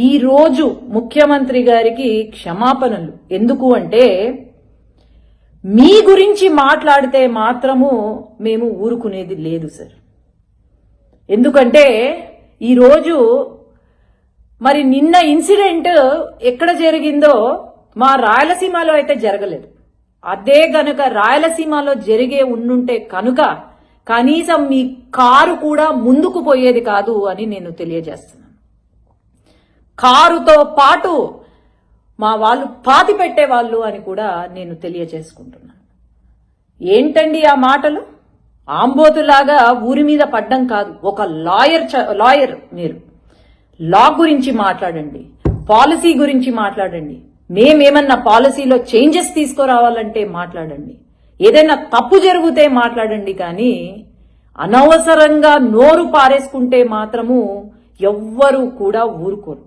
ఈ రోజు ముఖ్యమంత్రి గారికి క్షమాపణలు. ఎందుకు అంటే మీ గురించి మాట్లాడితే మాత్రము మేము ఊరుకునేది లేదు సార్. ఎందుకంటే ఈరోజు మరి నిన్న ఇన్సిడెంట్ ఎక్కడ జరిగిందో మా రాయలసీమలో అయితే జరగలేదు. అదే గనుక రాయలసీమలో జరిగే ఉండుంటే కనుక కనీసం మీ కారు కూడా ముందుకు పోయేది కాదు అని నేను తెలియజేస్తున్నాను. కారుతో పాటు మా వాళ్ళు పాతి పెట్టేవాళ్ళు అని కూడా నేను తెలియజేసుకుంటున్నాను. ఏంటండి ఆ మాటలు? ఆంబోతులాగా ఊరి మీద పడ్డం కాదు. ఒక లాయర్ మీరు లా గురించి మాట్లాడండి, పాలసీ గురించి మాట్లాడండి. మేమేమన్నా పాలసీలో చేంజెస్ తీసుకురావాలంటే మాట్లాడండి, ఏదైనా తప్పు జరిగితే మాట్లాడండి. కానీ అనవసరంగా నోరు పారేసుకుంటే మాత్రము ఎవ్వరూ కూడా ఊరుకోరు.